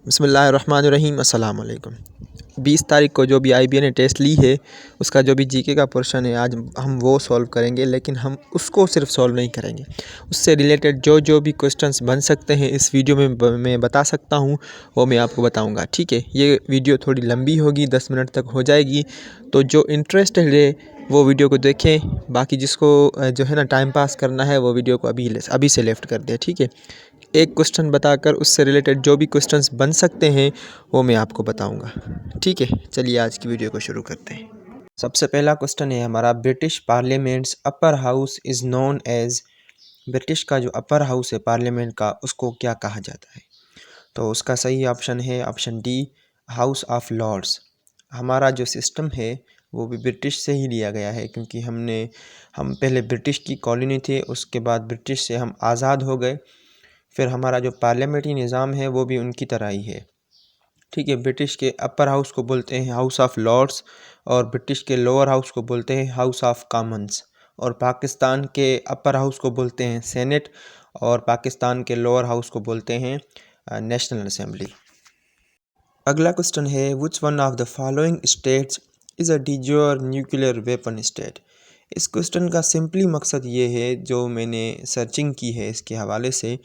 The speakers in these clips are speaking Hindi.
बिस्मिल्लाहिर्रहमानिर्रहीम अस्सलाम वालेकुम। 20 तारीख को जो भी IBA ने टेस्ट ली है उसका जो भी जीके का पोर्शन है आज हम वो सॉल्व करेंगे, लेकिन हम उसको सिर्फ सॉल्व नहीं करेंगे, उससे रिलेटेड जो भी क्वेश्चंस बन सकते हैं इस वीडियो में मैं बता सकता हूँ वो मैं आपको बताऊँगा। ठीक है, ये वीडियो थोड़ी लंबी होगी, 10 मिनट तक हो जाएगी, तो जो इंटरेस्टेड है वो वीडियो को देखें। बाकी जिसको जो है ना टाइम पास करना है वो वीडियो को अभी से लेफ्ट कर दे। ठीक है, एक क्वेश्चन बताकर उससे रिलेटेड जो भी क्वेश्चंस बन सकते हैं वो मैं आपको बताऊंगा। ठीक है, चलिए आज की वीडियो को शुरू करते हैं। सबसे पहला क्वेश्चन है हमारा, British parliament's upper house is known as. British का जो अपर हाउस है पार्लियामेंट का, उसको क्या कहा जाता है? तो उसका सही ऑप्शन है option D, house of lords. हमारा जो सिस्टम है वो भी ब्रिटिश से ही लिया गया है, क्योंकि हम पहले ब्रिटिश की कॉलोनी थे, उसके बाद ब्रिटिश से हम आज़ाद हो गए, फिर हमारा जो पार्लियामेंट्री निज़ाम है वो भी उनकी तरह ही है। ठीक है, ब्रिटिश के अपर हाउस को बोलते हैं हाउस ऑफ लॉर्ड्स और ब्रिटिश के लोअर हाउस को बोलते हैं हाउस ऑफ कॉमन्स, और पाकिस्तान के अपर हाउस को बोलते हैं सेनेट और पाकिस्तान के लोअर हाउस को बोलते हैं नेशनल असेंबली। अगला क्वेश्चन है, which one of the following states is a de jure nuclear weapon state. इस क्वेश्चन का सिंपली मकसद ये है, जो मैंने सर्चिंग की है इसके हवाले से,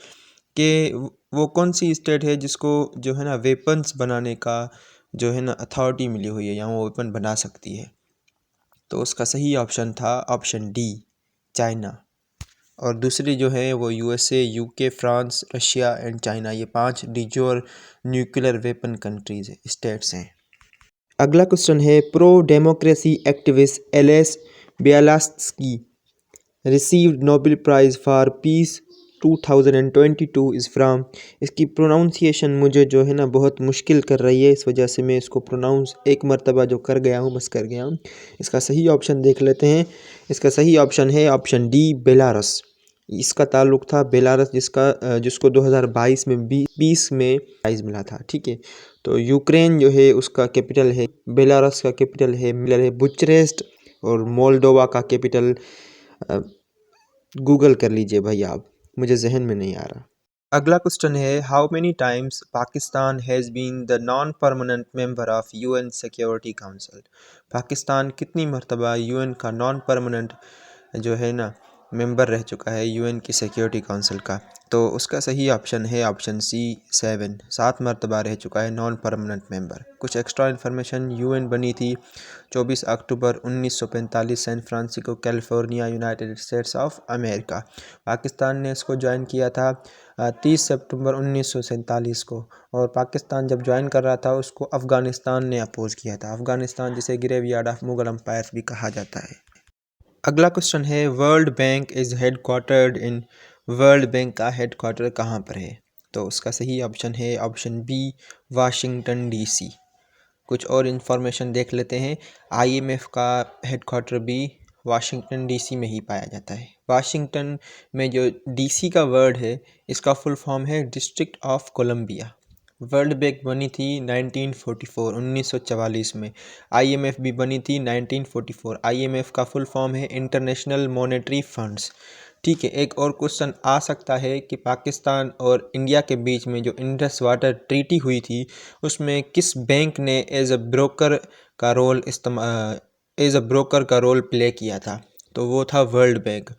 कि वो कौन सी स्टेट है जिसको जो है ना वेपन्स बनाने का जो है ना अथॉरिटी मिली हुई है या वो वेपन बना सकती है। तो उसका सही ऑप्शन था ऑप्शन डी, चाइना। और दूसरी जो है वो USA, UK, France, Russia and China, ये 5 डिजोर न्यूक्लियर वेपन कंट्रीज है, स्टेट्स हैं। अगला क्वेश्चन है, pro democracy activist Ales Bialiatski received Nobel prize for peace 2022 is from. इसकी प्रोनाउंसिएशन मुझे जो है ना बहुत मुश्किल कर रही है, इस वजह से मैं इसको प्रोनाउंस एक मरतबा जो कर गया हूँ बस कर गया हूँ। इसका सही ऑप्शन देख लेते हैं। इसका सही ऑप्शन है ऑप्शन डी, बेलारस। इसका ताल्लुक़ था बेलारस जिसको 2022 में पीस में प्राइज़ मिला था। ठीक है, तो यूक्रेन जो है उसका कैपिटल है, बेलारस का कैपिटल है बुचारेस्ट, और मोल्डोवा का कैपिटल गूगल कर लीजिए भाई आप, मुझे जहन में नहीं आ रहा। अगला क्वेश्चन है, how many times Pakistan has been the non permanent member of UN security council. Pakistan कितनी मरतबा UN का नॉन परमानेंट जो है ना मेंबर रह चुका है UN की सिक्योरिटी काउंसिल का? तो उसका सही ऑप्शन है ऑप्शन सी, 7 मरतबा रह चुका है नॉन परमानेंट मेंबर। कुछ एक्स्ट्रा इन्फॉर्मेशन, UN बनी थी 24 अक्टूबर 1945 San Francisco California, United States of America. Pakistan ने इसको ज्वाइन किया था 30 सितंबर 1947 को, और पाकिस्तान जब ज्वाइन कर रहा था उसको अफ़गानिस्तान ने अपोज़ किया था। अफ़गानिस्तान जिसे ग्रेवयार्ड ऑफ मुगल एम्पायर भी कहा जाता है। अगला क्वेश्चन है, World Bank is headquartered in. World Bank का हेड क्वार्टर कहाँ पर है? तो उसका सही ऑप्शन है ऑप्शन बी, वाशिंगटन DC। कुछ और इन्फॉर्मेशन देख लेते हैं। IMF का हेड क्वार्टर भी वाशिंगटन DC में ही पाया जाता है। वाशिंगटन में जो DC का वर्ड है, इसका फुल फॉर्म है district of Columbia. World bank बनी थी 1944 में। IMF भी बनी थी 1944। IMF का फुल फॉर्म है इंटरनेशनल मॉनेटरी फंड्स। ठीक है, एक और क्वेश्चन आ सकता है कि पाकिस्तान और इंडिया के बीच में जो इंडस वाटर ट्रीटी हुई थी उसमें किस बैंक ने एज अ ब्रोकर का रोल प्ले किया था? तो वो था वर्ल्ड बैंक।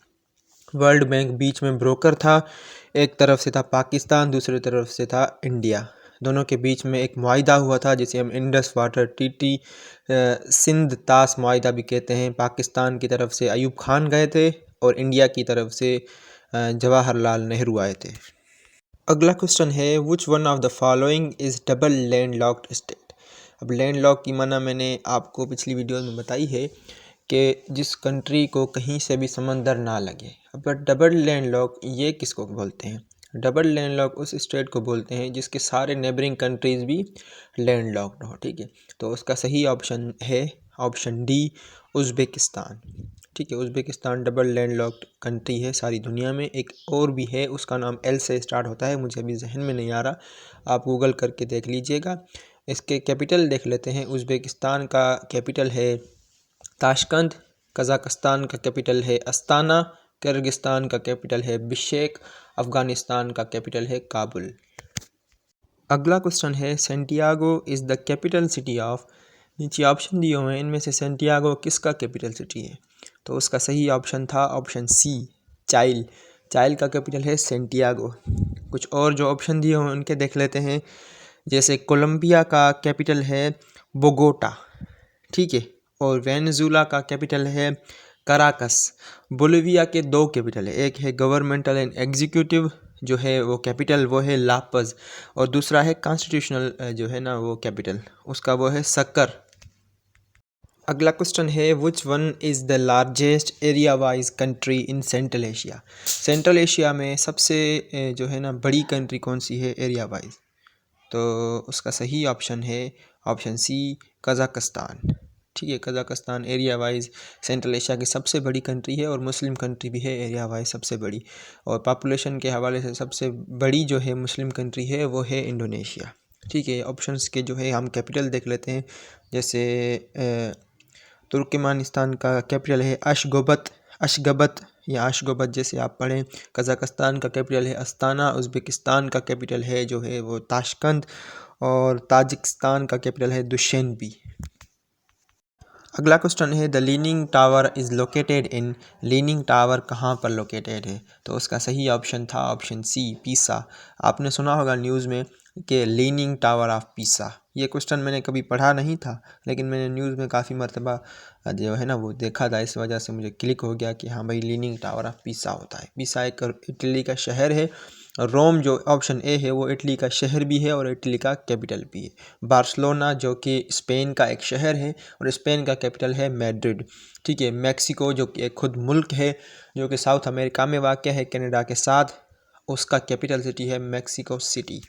वर्ल्ड बैंक बीच में ब्रोकर था, एक तरफ से था पाकिस्तान, दूसरी तरफ से था इंडिया। दोनों के बीच में एक मुआहिदा हुआ था जिसे हम इंडस वाटर ट्रीटी, सिंध तास मुआहिदा भी कहते हैं। पाकिस्तान की तरफ से अयूब खान गए थे और इंडिया की तरफ से जवाहरलाल नेहरू आए थे। अगला क्वेश्चन है, which one of the following is double land locked state. अब लैंड लॉक की माना मैंने आपको पिछली वीडियो में बताई है कि जिस कंट्री को कहीं से भी समंदर ना लगे। अब डबल लैंड लॉक ये किसको बोलते हैं? डबल लैंड लॉक उस स्टेट को बोलते हैं जिसके सारे नेबरिंग कंट्रीज़ भी लैंड लॉक्ड हो। ठीक है, तो उसका सही ऑप्शन है ऑप्शन डी, उज़्बेकिस्तान। ठीक है, Uzbekistan double land locked country है सारी दुनिया में। एक और भी है, उसका नाम L से स्टार्ट होता है, मुझे अभी जहन में नहीं आ रहा, आप गूगल करके देख लीजिएगा। इसके कैपिटल देख लेते हैं। उज़्बेकिस्तान का कैपिटल है ताशकंद, कज़ाकिस्तान का कैपिटल है अस्ताना, किर्गिस्तान का कैपिटल है बिश्केक, अफ़गानिस्तान का कैपिटल है काबुल। अगला क्वेश्चन है Santiago is the capital city of. नीचे ऑप्शन दिए हुए हैं, इनमें से सेंटियागो किसका कैपिटल सिटी है? तो उसका सही ऑप्शन था ऑप्शन सी, चाइल। चाइल का कैपिटल है सेंटियागो। कुछ और जो ऑप्शन दिए हुए हैं उनके देख लेते हैं। जैसे कोलंबिया का कैपिटल है बोगोटा, ठीक है, और वेनेजुला का कैपिटल है कराकस। बोलिविया के दो कैपिटल है, एक है गवर्नमेंटल एंड एग्जीक्यूटिव जो है वो कैपिटल वो है लापज, और दूसरा है कॉन्स्टिट्यूशनल जो है ना वो कैपिटल उसका वो है सक्कर। अगला क्वेश्चन है which one is the largest area wise country in central Asia. Central Asia में सबसे जो है ना बड़ी कंट्री कौन सी है एरिया वाइज? तो उसका सही ऑप्शन है ऑप्शन सी, कज़ाकिस्तान। ठीक है, Kazakhstan area wise central Asia की सबसे बड़ी कंट्री है और मुस्लिम कंट्री भी है एरिया वाइज सबसे बड़ी, और पॉपुलेशन के हवाले से सबसे बड़ी जो है मुस्लिम कंट्री है वो है इंडोनेशिया। ठीक है, ऑप्शंस के जो है हम कैपिटल देख लेते हैं। जैसे तुर्कमेनिस्तान का कैपिटल है अशगबत या अशगोबत जैसे आप पढ़ें। कज़ाकिस्तान का कैपिटल है अस्ताना। उज़्बेकिस्तान का कैपिटल है जो है वो ताशकंद, और ताजिकिस्तान का कैपिटल है दुशैनबे। अगला क्वेश्चन है the leaning tower is located in. Leaning tower कहाँ पर लोकेटेड है? तो उसका सही ऑप्शन था ऑप्शन सी, पीसा। आपने सुना होगा न्यूज़ में कि लीनिंग टावर ऑफ पीसा। ये क्वेश्चन मैंने कभी पढ़ा नहीं था, लेकिन मैंने न्यूज़ में काफ़ी मरतबा जो है ना वो देखा था, इस वजह से मुझे क्लिक हो गया कि हाँ भाई लीनिंग टावर ऑफ पीसा होता है। पीसा एक इटली का शहर है। रोम जो ऑप्शन ए है वो इटली का शहर भी है और इटली का कैपिटल भी है। बार्सिलोना जो कि स्पेन का एक शहर है और स्पेन का कैपिटल है मैड्रिड। ठीक है, मैक्सिको जो कि एक खुद मुल्क है जो कि साउथ अमेरिका में वाक़ है कनाडा के साथ, उसका कैपिटल सिटी है मैक्सिको सिटी।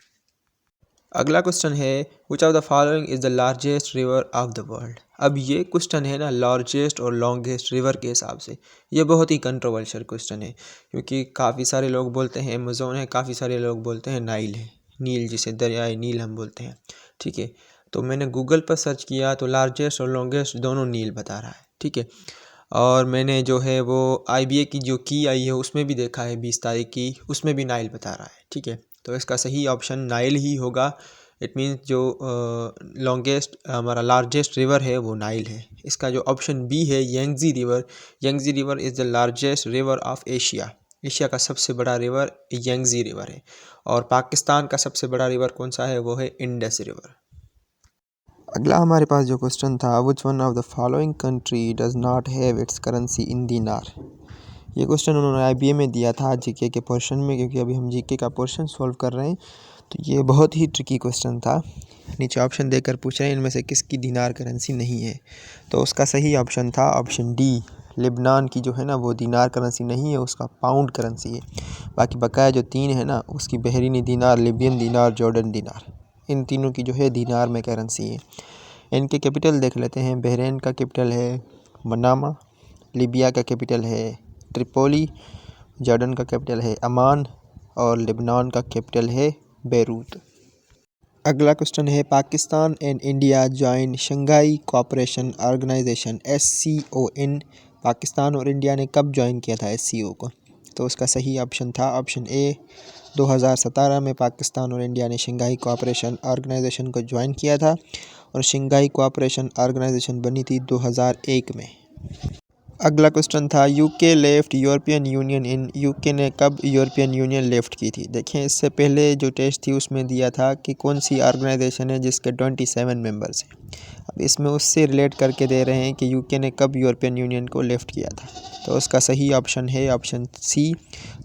अगला क्वेश्चन है which of the following is the largest river of the world. अब ये क्वेश्चन है ना लार्जेस्ट और लॉन्गेस्ट रिवर के हिसाब से, ये बहुत ही कंट्रोवर्शियल क्वेश्चन है, क्योंकि काफ़ी सारे लोग बोलते हैं अमेज़न है, काफ़ी सारे लोग बोलते हैं नाइल है, नील जिसे दरियाए नील हम बोलते हैं। ठीक है, तो मैंने गूगल पर सर्च किया तो लार्जेस्ट और लॉन्गेस्ट दोनों नील बता रहा है। ठीक है, और मैंने जो है वो IBA की जो की आई है उसमें भी देखा है 20 तारीख की, उसमें भी नाइल बता रहा है। ठीक है, तो इसका सही ऑप्शन नाइल ही होगा। इट मीन्स जो लॉन्गेस्ट हमारा लार्जेस्ट रिवर है वो नाइल है। इसका जो ऑप्शन बी है Yangtze river. Yangtze river is the largest river of Asia. Asia का सबसे बड़ा रिवर यांगजी रिवर है। और पाकिस्तान का सबसे बड़ा रिवर कौन सा है? वो है इंडस रिवर। अगला हमारे पास जो क्वेश्चन था which one of the following country does not have its currency in dinar. ये क्वेश्चन उन्होंने IBA में दिया था जीके के पोर्शन में, क्योंकि अभी हम जीके का पोर्शन सॉल्व कर रहे हैं, तो ये बहुत ही ट्रिकी क्वेश्चन था। नीचे ऑप्शन देकर पूछ रहे हैं इनमें से किसकी दीनार करेंसी नहीं है। तो उसका सही ऑप्शन था ऑप्शन डी, लेबनान की जो है ना वो दीनार करेंसी नहीं है, उसका पाउंड करेंसी है। बाकी बकाया जो तीन है ना उसकी बहरीनी दीनार, लिबियन दीनार, जॉर्डन दीनार, इन तीनों की जो है दीनार में करेंसी है। इनके कैपिटल देख लेते हैं। बहरीन का कैपिटल है मनामा, लीबिया का कैपिटल है ट्रिपोली, जॉर्डन का कैपिटल है अमान, और लेबनान का कैपिटल है बेरूत। अगला क्वेश्चन है Pakistan and India join Shanghai cooperation organisation SCO। Pakistan और इंडिया ने कब ज्वाइन किया था SCO को? तो उसका सही ऑप्शन था ऑप्शन ए, 2017 में पाकिस्तान और इंडिया ने शंघाई कोऑपरेशन ऑर्गेनाइजेशन को ज्वाइन किया था, और शंघाई कोऑपरेशन ऑर्गेनाइजेशन बनी थी 2001 में। अगला क्वेश्चन था UK left European union in. UK ने कब यूरोपियन यूनियन लेफ्ट की थी? देखें, इससे पहले जो टेस्ट थी उसमें दिया था कि कौन सी ऑर्गेनाइजेशन है जिसके 27 मेंबर्स हैं। अब इसमें उससे रिलेट करके दे रहे हैं कि यूके ने कब यूरोपियन यूनियन को लेफ्ट किया था। तो उसका सही ऑप्शन है ऑप्शन सी,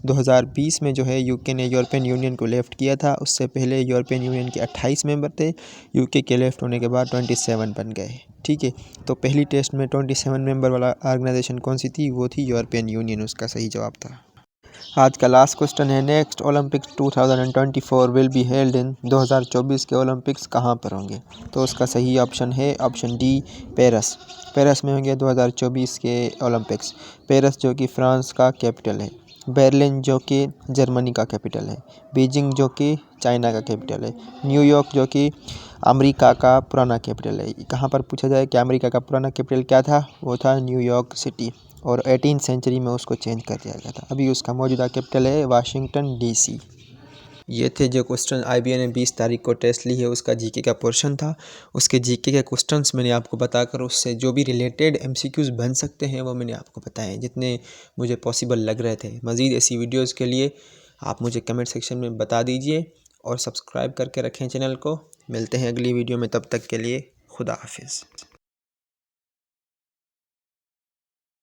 2020 में जो है यूके ने यूरोपियन यूनियन को लेफ्ट किया था। उससे पहले यूरोपियन यूनियन के 28 मेंबर थे, यूके के लेफ्ट होने के बाद 27 बन गए। ठीक है, तो पहली टेस्ट में 27 मेंबर वाला ऑर्गेनाइजेशन कौन सी थी? वो थी यूरोपियन यूनियन, उसका सही जवाब था। आज का लास्ट क्वेश्चन है next Olympics 2024 will be held in. 2024 के ओलंपिक्स कहाँ पर होंगे? तो उसका सही ऑप्शन है ऑप्शन डी, पेरिस। पेरिस में होंगे 2024 के ओलंपिक्स। पेरिस जो कि फ्रांस का कैपिटल है, बर्लिन जो कि जर्मनी का कैपिटल है, बीजिंग जो कि चाइना का कैपिटल है, न्यूयॉर्क जो कि अमेरिका का पुराना कैपिटल है। कहाँ पर पूछा जाए कि अमेरिका का पुराना कैपिटल क्या था? वो था न्यूयॉर्क सिटी, और 18th सेंचुरी में उसको चेंज कर दिया गया था। अभी उसका मौजूदा कैपिटल है वाशिंगटन DC। ये थे जो क्वेश्चन IBA ने 20 तारीख को टेस्ट ली है, उसका जीके का पोर्शन था। उसके जीके के क्वेश्चंस मैंने आपको बताकर उससे जो भी रिलेटेड MCQs बन सकते हैं वो मैंने आपको बताए, जितने मुझे पॉसिबल लग रहे थे। मज़ीद ऐसी वीडियोज़ के लिए आप मुझे कमेंट सेक्शन में बता दीजिए और सब्सक्राइब करके रखें चैनल को। मिलते हैं अगली वीडियो में, तब तक के लिए खुदा हाफिज़।